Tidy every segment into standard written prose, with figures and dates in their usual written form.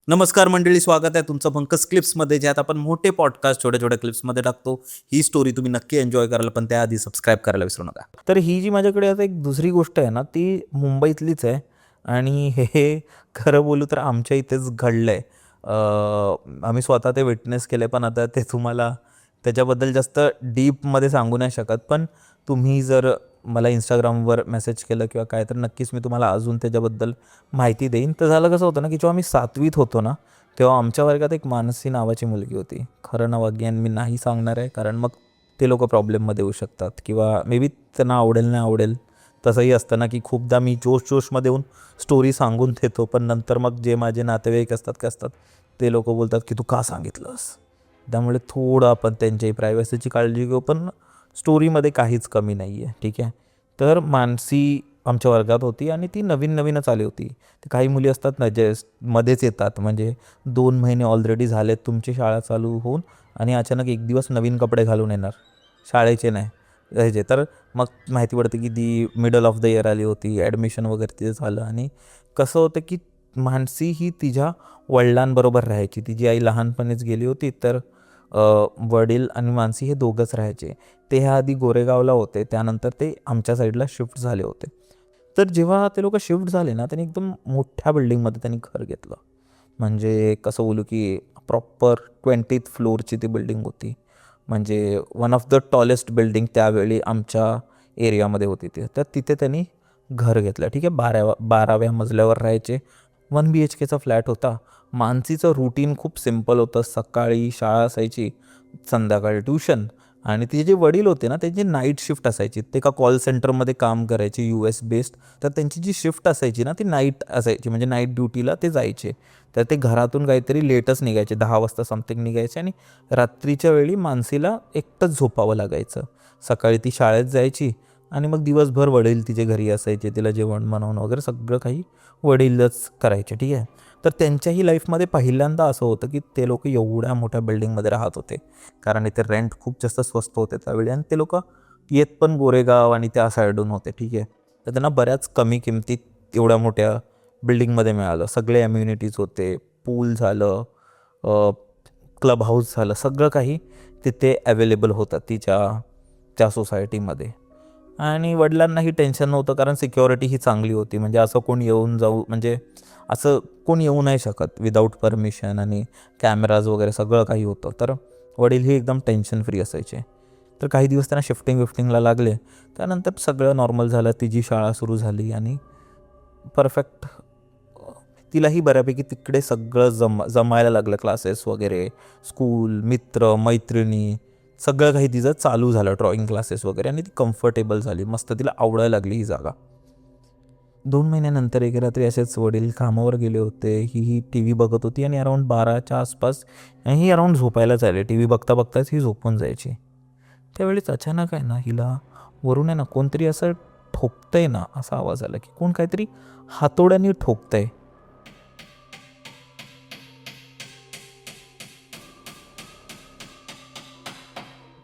नमस्कार मंडळी, स्वागत आहे तुमचं पंकज क्लिप्समध्ये, ज्यात आपण मोठे पॉडकास्ट छोट्या छोट्या क्लिप्समध्ये टाकतो. ही स्टोरी तुम्ही नक्की एन्जॉय कराल, पण त्याआधी सबस्क्राईब करायला विसरू नका. तर ही जी माझ्याकडे आता एक दुसरी गोष्ट आहे ना, ती मुंबईतलीच आहे आणि हे खरं बोलू तर आमच्या इथेच घडलं आहे. आम्ही स्वतः ते विटनेस केलं, पण आता ते तुम्हाला त्याच्याबद्दल जास्त डीपमध्ये सांगू नाही शकत. पण तुम्ही जर मला इंस्टाग्रामवर मेसेज केलं किंवा काय, तर नक्कीच मी तुम्हाला अजून त्याच्याबद्दल माहिती देईन. तर झालं कसं होतं ना, की जेव्हा मी 7वीत होतो ना, तेव्हा आमच्या वर्गात एक मानसी नावाची मुलगी होती. खरं नाव अगेन मी नाही सांगणार आहे, कारण मग ते लोकं प्रॉब्लेममध्ये येऊ शकतात किंवा मे बी त्यांना आवडेल नाही आवडेल. तसंही असतं ना, की खूपदा मी जोशमध्ये येऊन स्टोरी सांगून देतो, पण नंतर मग जे माझे नातेवाईक असतात काय असतात, ते लोकं बोलतात, की "तू का सांगितलंस?" त्यामुळे थोडं आपण त्यांच्याही प्रायव्हसीची काळजी घेऊ, पण स्टोरीमध्ये काहीच कमी नाही आहे, ठीक आहे. तर मानसी आमच्या वर्गात होती आणि ती नवीनच आली होती. ते काही मुली असतात ना, जे मध्येच येतात, म्हणजे 2 महिने ऑलरेडी झालेत तुमची शाळा चालू होऊन आणि अचानक एक दिवस नवीन कपडे घालून येणार, शाळेचे नाही ह्याचे. तर मग माहिती पडते की ती मिडल ऑफ द इयर आली होती, ॲडमिशन वगैरे तिचं झालं. आणि कसं होतं की मानसी ही तिच्या वडिलांबरोबर राहायची. तिची आई लहानपणीच गेली होती, तर वडील आणि मानसी हे दोघंच राहायचे. ते ह्या आधी गोरेगावला होते, त्यानंतर ते आमच्या साईडला शिफ्ट झाले होते. तर जेव्हा ते लोकं शिफ्ट झाले ना, त्यांनी एकदम मोठ्या बिल्डिंगमध्ये त्यांनी घर घेतलं. म्हणजे कसं बोलू की प्रॉपर 20th फ्लोअरची ती बिल्डिंग होती. म्हणजे one of the tallest building त्यावेळी आमच्या एरियामध्ये होती ती. तर तिथे त्यांनी घर घेतलं, ठीक आहे. 12व्या मजल्यावर राहायचे. 1 BHKचा फ्लॅट होता. मानसीचं रुटीन खूप सिम्पल होतं. सकाळी शाळा असायची, संध्याकाळी ट्युशन, आणि तिचे जे वडील होते ना, त्यांची नाईट शिफ्ट असायची. ते एका कॉल सेंटरमध्ये काम करायचे, US बेस्ड. तर त्यांची जी शिफ्ट असायची ना, ती नाईट असायची, म्हणजे नाईट ड्युटीला ते जायचे. तर ते घरातून काहीतरी लेटच निघायचे, 10 वाजता समथिंग निघायचे, आणि रात्रीच्या वेळी मानसीला एकटंच झोपावं लागायचं. सकाळी ती शाळेत जायची आणि मग दिवसभर वडील तिचे घरी असायचे. तिला जेवण बनवून वगैरे सगळं काही वडीलच करायचे, ठीक आहे. तर त्यांच्याही लाईफमध्ये पहिल्यांदा असं होतं की ते लोक एवढ्या मोठ्या बिल्डिंगमध्ये राहत होते, कारण इथे रेंट खूप जास्त स्वस्त होते त्यावेळी, आणि ते लोक येत पण गोरेगाव आणि त्या साईडून होते, ठीक आहे. तर त्यांना बऱ्याच कमी किमतीत एवढ्या मोठ्या बिल्डिंगमध्ये मिळालं. सगळे अम्युनिटीज होते, पूल झालं, क्लब हाऊस झालं, सगळं काही तिथे अवेलेबल होतं त्या सोसायटीमध्ये. आणि वडिलांनाही टेन्शन नव्हतं, कारण सिक्युरिटी ही चांगली होती. म्हणजे असं कोण येऊन जाऊ, म्हणजे असं कोण येऊ नाही शकत विदाऊट परमिशन, आणि कॅमेराज वगैरे सगळं काही होतं. तर वडीलही एकदम टेन्शन फ्री असायचे. तर काही दिवस त्यांना शिफ्टिंगला लागले. त्यानंतर सगळं नॉर्मल झालं. तिची शाळा सुरू झाली आणि परफेक्ट तिलाही बऱ्यापैकी तिकडे सगळं जमायला लागलं. क्लासेस वगैरे, स्कूल, मित्र, मैत्रिणी, सगळं काही तिचं चालू झालं, ड्रॉइंग क्लासेस वगैरे, आणि ती कम्फर्टेबल झाली. मस्त तिला आवडायला लागली ही जागा. 2 महिन्यानंतर एक रात्री असेच वडील कामावर गेले होते. ही टी व्ही बघत होती आणि अराऊंड 12च्या आसपास ही अराऊंड झोपायला चालली. टी व्ही बघता बघताच ही झोपून जायची. त्यावेळेस अचानक आहे ना, हिला वरून आहे ना कोणतरी असं ठोकतंय ना, असा आवाज आला की कोण काहीतरी हातोड्याने ठोकतंय.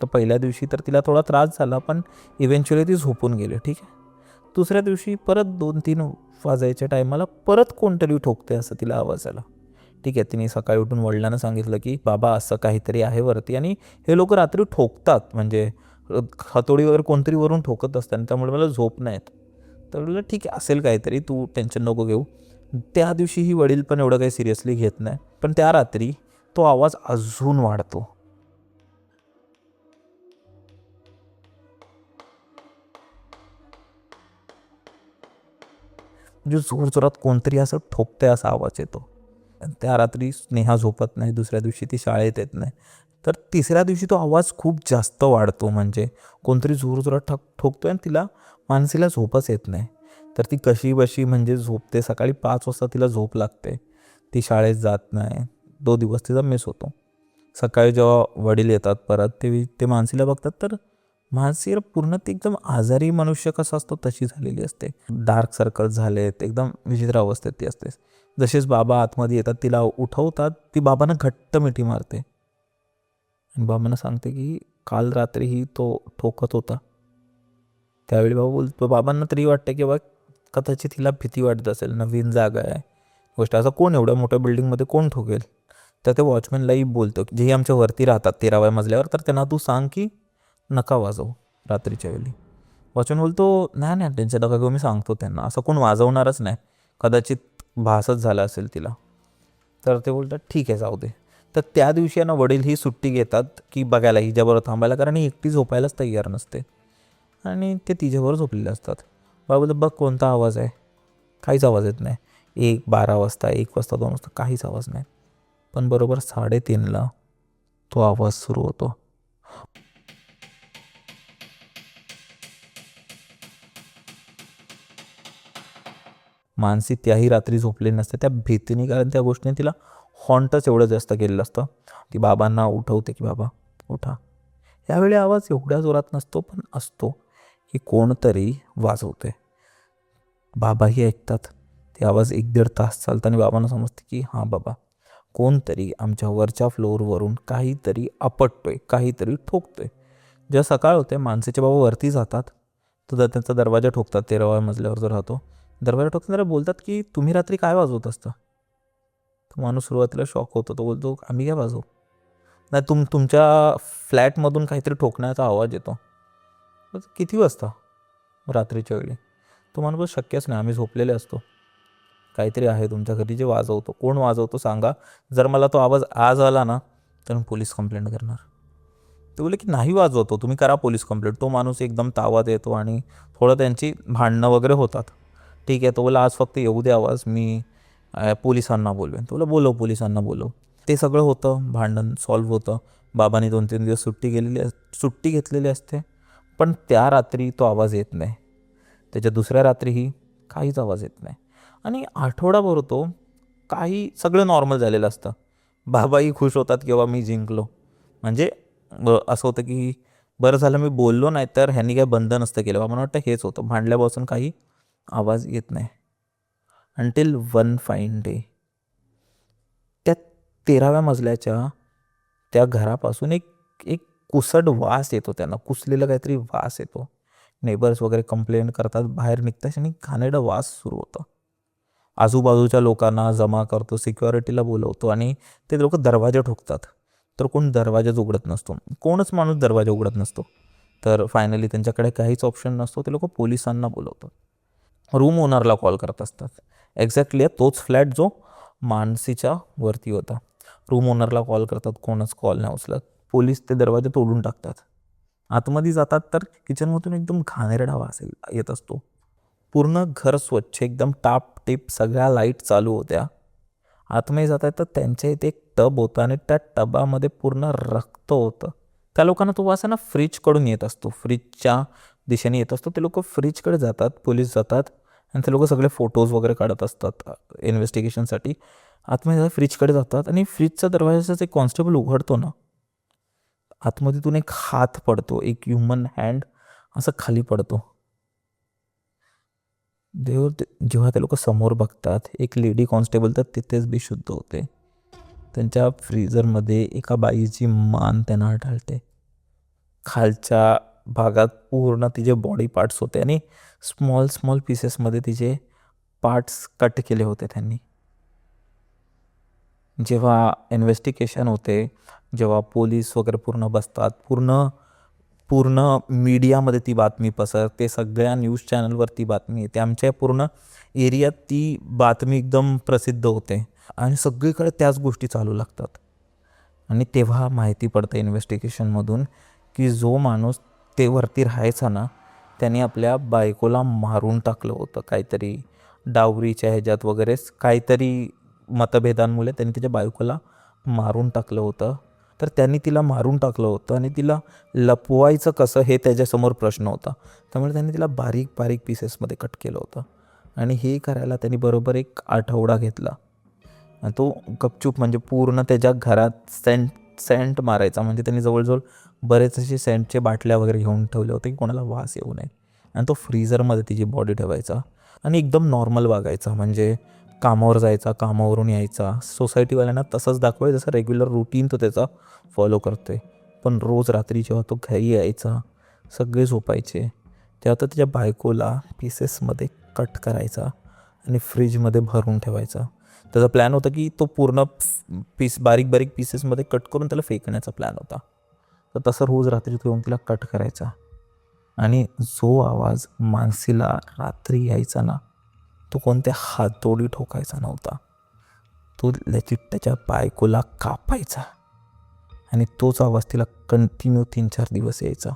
तर पहिल्या दिवशी तर तिला थोडा त्रास झाला, पण इव्हेंच्युअली ती झोपून गेली, ठीक आहे. दुसऱ्या दिवशी परत 2-3 वाजायच्या टायमाला परत कोणतरी ठोकते असं तिला आवाज आला, ठीक आहे. तिने सकाळी उठून वडिलांना सांगितलं की बाबा असं काहीतरी आहे वरती, आणि हे लोक रात्री ठोकतात, म्हणजे हातोडी वगैरे कोणतरी वरून ठोकत असतात, आणि त्यामुळे मला झोप नाही येत. तर म्हटलं ठीक आहे, असेल काहीतरी, तू टेन्शन नको घेऊ. त्या दिवशीही वडील पण एवढं काही सिरियसली घेत नाही, पण त्या रात्री तो आवाज अजून वाढतो. म्हणजे जोरजोरात कोणतरी असं ठोकतंय असा आवाज येतो. त्या रात्री स्नेहा झोपत नाही. दुसऱ्या दिवशी ती शाळेत येत नाही. तर तिसऱ्या दिवशी तो आवाज खूप जास्त वाढतो. म्हणजे कोणतरी जोरजोरात ठोकतोय आणि तिला मानसीला झोपच येत नाही. तर ती कशीबशी म्हणजे झोपते. सकाळी 5 वाजता तिला झोप लागते. ती शाळेत जात नाही. 2 दिवस तिचा मिस होतो. सकाळी जेव्हा वडील येतात परत, ते मानसीला बघतात, तर मानसी पूर्ण ती एकदम आजारी मनुष्य कसा असतो तशी झालेली असते. डार्क सर्कल्स झालेत, एकदम विचित्र अवस्थेत ती असते. जसेच बाबा आतमध्ये येतात, तिला उठवतात, ती बाबांना घट्ट मिठी मारते आणि बाबांना सांगते की काल रात्रीही तो ठोकत होता. त्यावेळी बाबांना तरी वाटतं की बा कदाचित हिला भीती वाटत असेल, नवीन जागा आहे, गोष्ट. असं कोण एवढ्या मोठ्या बिल्डिंगमध्ये कोण ठोकेल? तर ते वॉचमॅनलाही बोलतो, जेही आमच्या वरती राहतात 13व्या मजल्यावर, तर त्यांना तू सांग की नका वाजवू रात्रीच्या वेळी. वॉचमॅन बोलतो, नाही नाही त्यांच्या नका घेऊ, मी सांगतो त्यांना. असं कोण वाजवणारच नाही, कदाचित भासच झाला असेल तिला. तर ते बोलतात ठीक आहे जाऊ दे. तर त्या दिवशी ना वडील ही सुट्टी घेतात की बघायला हिच्याबरोबर थांबायला, कारण ही एकटी झोपायलाच तयार नसते आणि ते तिच्याबरोबर झोपलेले असतात. बाबा बोलतात बघ कोणता आवाज आहे, काहीच आवाज येत नाही. 12 वाजता, 1 वाजता, 2 वाजता काहीच आवाज नाही. पण बरोबर 3:30ला तो आवाज सुरू होतो. मानसी त्याही रात्री झोपलेली नसते त्या भीतीने, कारण त्या गोष्टीने तिला हॉन्टच एवढं जास्त केलेलं असतं. ती बाबांना उठवते की बाबा उठा. यावेळी आवाज एवढ्या जोरात नसतो, पण असतो की कोणतरी वाजवते. बाबाही ऐकतात. ते आवाज 1-1.5 तास चालतं आणि बाबांना समजते की हां बाबा कोणतरी आमच्या वरच्या फ्लोअरवरून काहीतरी आपटतोय, काहीतरी ठोकतोय. जेव्हा सकाळ होते माणसाचे बाबा वरती जातात, तर त्यांचा दरवाजा ठोकतात. 13व्या मजल्यावर जो राहतो, दरवाजा ठोकताना बोलतात की तुम्ही रात्री काय वाजवत असता? तो माणूस सुरुवातीला शॉक होतो. तो बोलतो आम्ही काय वाजवू? नाही तुमच्या फ्लॅटमधून काहीतरी ठोकण्याचा आवाज येतो. किती वाजता? रात्रीच्या वेळी. तो माणूस शक्यच नाही, आम्ही झोपलेले असतो. काहीतरी आहे तुमच्या घरी जे वाजवतो. कोण वाजवतो सांगा. जर मला तो आवाज आज आला ना तर मी पोलीस कंप्लेंट करणार. ते बोलले की नाही वाजवतो, तुम्ही करा पोलीस कंप्लेंट. तो माणूस एकदम तावा देतो आणि थोडं त्यांची भांडणं वगैरे होतात. ठीक आहे, तो बोला आज फक्त येऊ दे आवाज, मी पोलिसांना बोलवेन. तो बोला बोलव, पोलिसांना बोलव. ते सगळं होतं, भांडण सॉल्व्ह होतं. बाबांनी 2-3 दिवस सुट्टी घेतलेली असते, पण त्या रात्री तो आवाज येत नाही. त्याच्या दुसऱ्या रात्रीही काहीच आवाज येत नाही आणि आठवडाभर होतो, काही सगळं नॉर्मल झालेलं असतं. बाबाही खुश होतात किंवा मी जिंकलो. म्हणजे असं होतं की बरं झालं मी बोललो, नाही तर ह्यांनी काय बंद नसतं केलं. मला वाटतं हेच होतं, भांडल्यापासून काही आवाज येत नाही. अंटिल वन फाईन डे त्या 13व्या मजल्याच्या त्या घरापासून एक एक कुसट वास येतो. त्यांना कुसलेला काहीतरी वास येतो. नेबर्स वगैरे कंप्लेंट करतात, बाहेर निघतात आणि घाणेरडा वास सुरू होतं. आजूबाजूच्या लोकांना जमा करतो, सिक्युरिटीला बोलवतो आणि ते लोक दरवाजे ठोकतात. तर कोण दरवाजाच उघडत नसतो, कोणच माणूस दरवाजा उघडत नसतो. तर फायनली त्यांच्याकडे काहीच ऑप्शन नसतो, ते लोक पोलिसांना बोलवतात. रूम ओनरला कॉल करत असतात. एक्झॅक्टली तोच फ्लॅट जो मानसीच्या वरती होता. रूम ओनरला कॉल करतात, कोणच कॉल नाही उचलत. पोलीस ते दरवाजे तोडून टाकतात. आतमध्ये जातात तर किचनमधून एकदम घाणेरडा वास येत असतो. पूर्ण घर स्वच्छ, एकदम टापटीप, सगळ्या लाईट चालू होत्या. आतमध्ये जातात तर त्यांच्या इथे एक टब होता आणि त्या टबामध्ये पूर्ण रक्त होतं. त्या लोकांना तो वास आहे ना फ्रीजकडून येत असतो, फ्रीजच्या दिशेने येत असतो. ते लोक फ्रीजकडे जातात, पोलीस जातात आणि ते लोक सगळे फोटोज वगैरे काढत असतात इन्व्हेस्टिगेशनसाठी. आतमध्ये फ्रीजकडे जातात आणि फ्रीजचा दरवाजाचा एक कॉन्स्टेबल उघडतो ना, आतमधून एक हात पडतो, एक ह्युमन हँड असं खाली पडतो. जेव्हा ते लोक समोर बघतात, एक लेडी कॉन्स्टेबल तर तिथेच बेशुद्ध होते. त्यांच्या फ्रीझरमध्ये एका बाईची मान त्यांना आढळते. खालच्या भागात पूर्ण तिचे बॉडी पार्ट्स होते आणि स्मॉल स्मॉल पीसेसमध्ये तिचे पार्ट्स कट केले होते त्यांनी. जेव्हा इन्व्हेस्टिगेशन होते, जेव्हा पोलीस वगैरे पूर्ण बसतात, पूर्ण पूर्ण मीडियामध्ये ती बातमी पसरते, सगळ्या न्यूज चॅनलवर ती बातमी येते, आमच्या पूर्ण एरियात ती बातमी एकदम प्रसिद्ध होते आणि सगळीकडे त्याच गोष्टी चालू लागतात. आणि तेव्हा माहिती पडतं इन्व्हेस्टिगेशनमधून की जो माणूस ते वरती राहायचा ना, त्याने आपल्या बायकोला मारून टाकलं होतं. काहीतरी डावरीच्या ह्याच्यात वगैरेच काहीतरी मतभेदांमुळे त्यांनी त्याच्या बायकोला मारून टाकलं होतं. तर त्यांनी तिला मारून टाकलं होतं आणि तिला लपवायचं कसं हे त्याच्यासमोर प्रश्न होता. त्यामुळे त्यांनी तिला बारीक बारीक पीसेसमध्ये कट केलं होतं आणि हे करायला त्यांनी बरोबर 1 आठवडा घेतला. आणि तो गपचूप म्हणजे पूर्ण त्याच्या घरात सेंट मारायचा. म्हणजे त्यांनी जवळजवळ बरेच असे सेंटचे बाटल्या वगैरे घेऊन ठेवले होते की कोणाला वास येऊ नये. आणि तो फ्रीझरमध्ये तिची बॉडी ठेवायचा आणि एकदम नॉर्मल वागायचा. म्हणजे कामावर जायचा, कामावरून यायचा, सोसायटीवाल्यांना तसंच दाखवायचं जसं रेग्युलर रुटीन तो त्याचा फॉलो करतोय. पण रोज रात्री जेव्हा तो घरी यायचा, सगळे झोपायचे, तेव्हा तो त्याच्या बायकोला पीसेसमध्ये कट करायचा आणि फ्रीजमध्ये भरून ठेवायचा. त्याचा प्लॅन होता की तो पूर्ण बारीक बारीक पीसेसमध्ये कट करून त्याला फेकण्याचा प्लॅन होता. तर तसं रोज रात्री तो येऊन तिला कट करायचा. आणि जो आवाज मानसीला रात्री यायचा ना, तो कोणत्या हातोडी ठोकायचा नव्हता, तो त्याच्या बायकोला कापायचा. आणि तोच आवाज तिला कंटिन्यू 3-4 दिवस यायचा.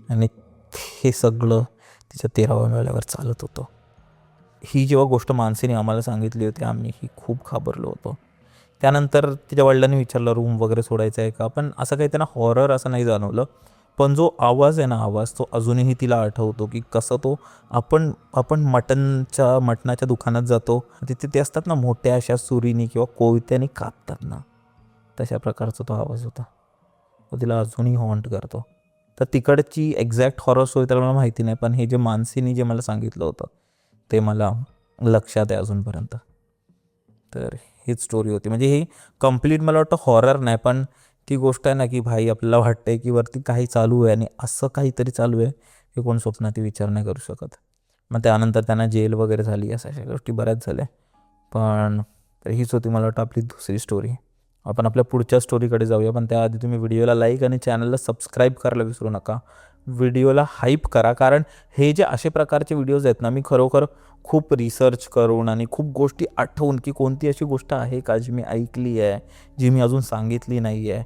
आणि हे सगळं तिच्या 13व्या महिन्यावर चालत होतं. ही जेव्हा गोष्ट मानसीने आम्हाला सांगितली होती, आम्हीही खूप घाबरलो होतो. त्यानंतर तिच्या वडिलांनी विचारलं रूम वगैरे सोडायचं आहे का, पण असं काही त्यांना हॉरर असं नाही जाणवलं. पण जो आवाज आहे ना, आवाज तो अजूनही तिला आठवतो की कसं तो आपण आपण मटणाच्या दुकानात जातो, तिथे ते असतात ना मोठ्या अशा सुरीनी किंवा कोयत्याने कापतात ना, तशा प्रकारचा तो आवाज होता. तो तिला अजूनही हॉन्ट करतो. तर तिकडची एक्झॅक्ट हॉरर स्टोरी तर मला माहिती नाही, पण हे जे मानसीने जे मला सांगितलं होतं ते मला लक्षात आहे अजूनपर्यंत. तर हीच स्टोरी होती. म्हणजे ही कंप्लीट मला वाटतं हॉरर नाही, पण ती गोष्ट आहे ना की भाई आपल्याला वाटतंय की वरती काही चालू आहे आणि असं काहीतरी चालू आहे हे कोण स्वप्नात विचार नाही करू शकत. मग त्यानंतर त्यांना जेल वगैरे झाली, अशा गोष्टी बऱ्याच झाल्या. पण हीच होती मला वाटतं आपली दुसरी स्टोरी. आपण आपल्या पुढच्या स्टोरीकडे जाऊया, पण त्याआधी तुम्ही व्हिडिओला लाईक आणि चॅनलला सबस्क्राईब करायला विसरू नका. व्हिडिओला हाईप करा, कारण हे जे असे प्रकारचे व्हिडिओज आहेत ना, मी खरोखर खूप रिसर्च करून आणि खूप गोष्टी आठवून की कोणती अशी गोष्ट आहे का जी मी ऐकली आहे, जी मी अजून सांगितली नाही आहे,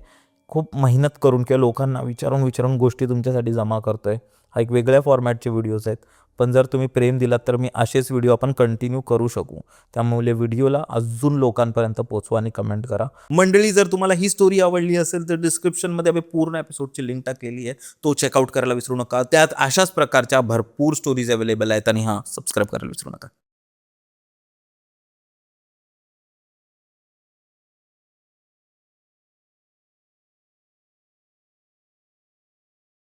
खूप मेहनत करून किंवा लोकांना विचारून गोष्टी तुमच्यासाठी जमा करतो आहे. हा एक वेगळ्या फॉर्मॅटचे व्हिडिओज आहेत, पण जर तुम्ही प्रेम दिलात तर मी असेच व्हिडिओ आपण कंटिन्यू करू शकू. त्यामुळे व्हिडिओला अजून लोकांपर्यंत पोहोचवा आणि कमेंट करा. मंडळी, जर तुम्हाला ही स्टोरी आवडली असेल तर डिस्क्रिप्शनमध्ये आम्ही पूर्ण एपिसोडची लिंक टाकलेली आहे, तो चेकआउट करायला विसरू नका. त्यात अशाच प्रकारच्या भरपूर स्टोरीज अवेलेबल आहेत. आणि सबस्क्राईब करायला विसरू नका.